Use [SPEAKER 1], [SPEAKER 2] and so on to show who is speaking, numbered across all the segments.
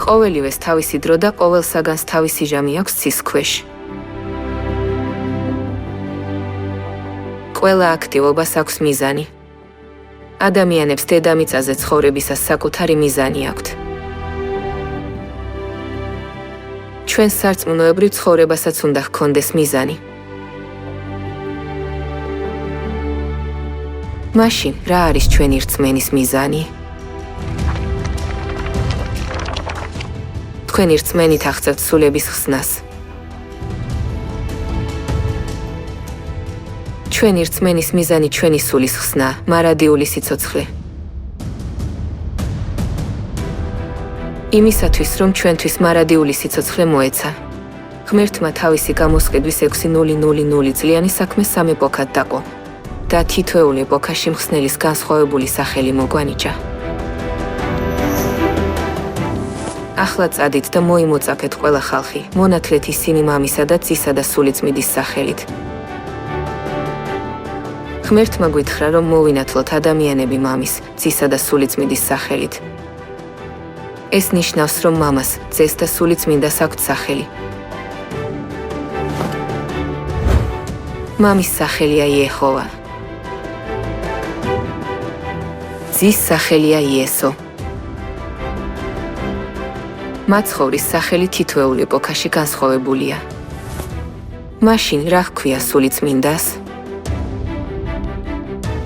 [SPEAKER 1] ყოველივეს თავისი დრო და ყოველსაგანს თავისი ჟამი აქვს ცის ქვეშ. ყველა აქტივობას აქვს მიზანი. ადამიანებს დედამიწაზე ცხოვრებისას საკუთარი მიზანი აქვთ. ჩვენს სარწმუნოებრივ ცხოვრებასაც უნდა ჰქონდეს მიზანი. მაშინ რა არის ჩვენი რწმენის მიზანი? თქვენი რწმენით აღწევთ სულების ხსნას. ჩვენი რწმენის მიზანი ჩვენი სულის ხსნა, მარადიული სიცოცხლე. იმისათვის, რომ ჩვენთვის მარადიული სიცოცხლე მოეცა. ღმერთმა თავისი გამოსყიდვის 6.000 წლიანი საქმე 3 ეპოქად დაყო და თითოეულ ეპოქაში მხსნელის განსხვავებული სახელი მოგვანიჭა. ახლა წადით და მოიმოწაფეთ ყველა ხალხი, მონათლეთ ისინი მამისა და ძისა და სულიწმიდის სახელით. ღმერთმა გვითხრა, რომ მოვინათლოთ ადამიანები მამის, ძისა და სულიწმიდის სახელით. ეს ნიშნავს, რომ მამას, ძეს და სულიწმინდას აქვთ სახელი. მამის სახელია იეჰოვა. ძის სახელია იესო. მაცხოვრის სახელი თითოეულ ეპოქაში განსხვავებულია. მაშინ რა ჰქვია სულიწმინდას?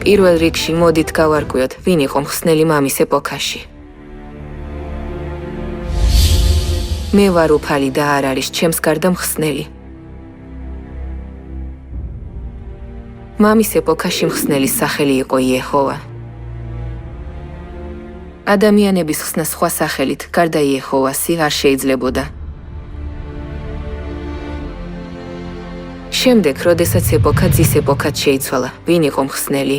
[SPEAKER 1] პირველ რიგში მოდით გავარკვიოთ, ვინ იყო მხსნელი მამის ეპოქაში. მე ვარ უფალი და არ არის ჩემს გარდა მხსნელი. მამის ეპოქაში მხსნელის სახელი იყო იეჰოვა. ადამიანების ხსნა სხვა სახელით, გარდა იეჰოვასი, არ შეიძლებოდა. შემდეგ, როდესაც ეპოქა ძის ეპოქად შეიცვალა, ვინ იყო მხსნელი?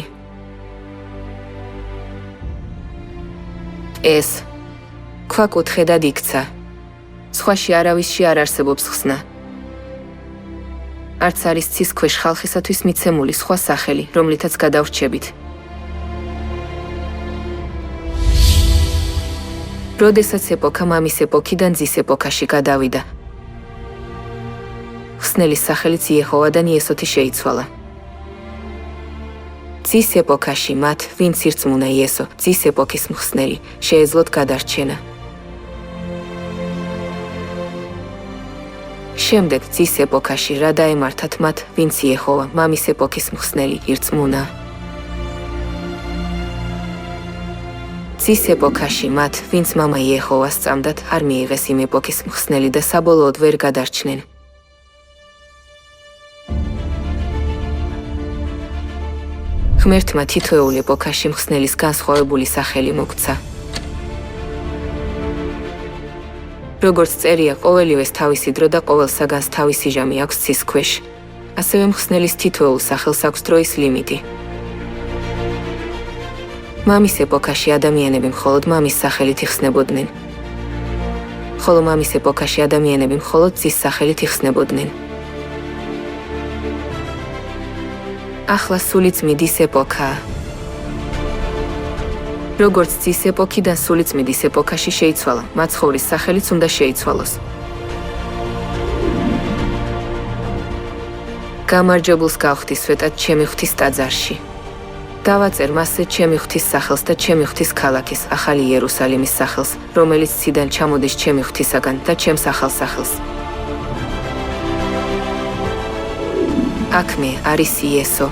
[SPEAKER 1] ეს ქვაკუთხედად იქცა. სხვაში არავისში არ არსებობს ხსნა. არც არის ცის ქვეშ ხალხისათვის მიცემული სხვა სახელი, რომლითაც გადავრჩებით. როდესაც ეპოქა მამის ეპოქიდან ძის ეპოქაში გადავიდა, ხსნელის სახელიც იეჰოვადან იესოთი შეიცვალა. ძის ეპოქაში მათ, ვინც ირწმუნა იესო, ძის ეპოქის მხსნელი, შეეძლოთ გადარჩენა. შემდეგ ძის ეპოქაში რა დაემართათ მათ, ვინც იეჰოვა, მამის ეპოქის მხსნელი, ირწმუნა. ძის ეპოქაში მათ, ვინც მამა იეჰოვას სწამდათ, არ მიიღეს იმ ეპოქის მხსნელი და საბოლოოდ ვერ გადარჩნენ. ღმერთმა თითოეულ ეპოქაში მხსნელის განსხვავებული სახელი მოგცა. როგორც წერია, ყოველივეს თავისი დრო და ყოველსაგანს თავისი ჟამი აქვს ცის ქვეშ. ასევე მხსნელის თითოეულ სახელს აქვს დროის ლიმიტი. მამის ეპოქაში ადამიანები მხოლოდ მამის სახელით იხსნებოდნენ. ხოლო მამის ეპოქაში ადამიანები მხოლოდ ძის სახელით იხსნებოდნენ. ახლა სულიწმიდის ეპოქაა. როგორც ძის ეპოქიდან სულიწმიდის ეპოქაში შეიცვალა, მაცხოვრის სახელიც უნდა შეიცვალოს. გამარჯვებულს გავხდისვეტად ჩემი ღვთის ტაძარში. დავაწერ მასზე ჩემი ღვთის სახელს და ჩემი ღვთის ქალაქის, ახალი იერუსალიმის სახელს, რომელიც ციდან ჩამოდის ჩემი ღვთისაგან და ჩემს ახალ სახელს. აქ მე არის იესო.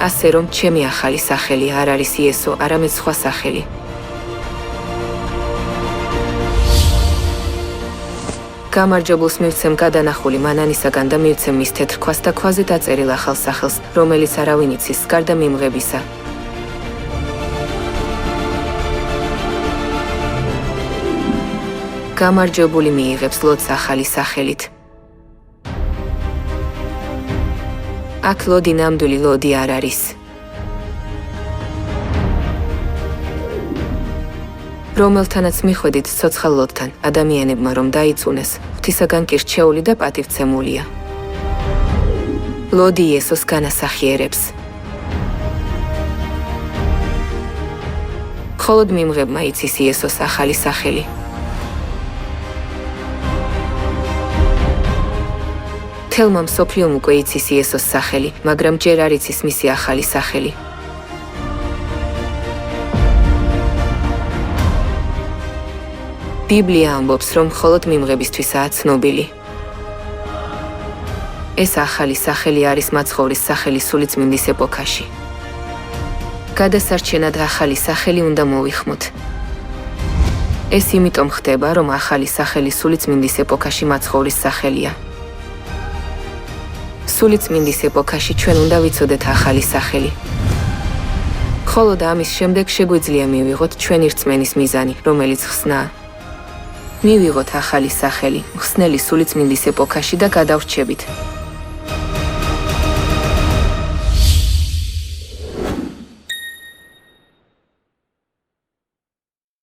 [SPEAKER 1] ასე რომ ჩემი ახალი სახელი არ არის იესო, არამედ სხვა სახელი. გამარჯვებულს მივცემ გადანახული მანანისაგან და მივცემ მის თეთრ ქვას და ქვაზე დაწერილ ახალ სახელს, რომელიც არავინ იცის, გარდა მიმღებისა. გამარჯვებული მიიღებს ლოდს ახალი სახელით. აქ ლოდი ნამდვილი ლოდი არ არის. რომელთანაც მიხვედით ცოცხალ ლოდთან, ადამიანებმა რომ დაიწუნეს, ღვთისაგან კი რჩეული და პატივცემულია. ლოდი იესოს განასახიერებს. მხოლოდ მიმღებმა იცის იესოს ახალი სახელი. მთელმა მსოფლიომ უკვე იცის იესოს სახელი, მაგრამ ჯერ არ იცის მისი ახალი სახელი. ბიბლია ამბობს, რომ მხოლოდ მიმღებისთვისაა ცნობილი. ეს ახალი სახელი არის მაცხოვრის სახელი სულიწმინდის ეპოქაში. გადასარჩენად ახალი სახელი უნდა მოვიხმოთ. ეს იმიტომ ხდება, რომ ახალი სახელი სულიწმინდის ეპოქაში მაცხოვრის სახელია. სულიწმინდის ეპოქაში ჩვენ უნდა ვიცოდეთ ახალი სახელი. მხოლოდ ამის შემდეგ შეგვიძლია მივიღოთ ჩვენი რწმენის მიზანი, რომელიც ხსნაა. მივიღოთ ახალი სახელი, ხსნელი სულიწმინდის ეპოქაში და გადავრჩებით.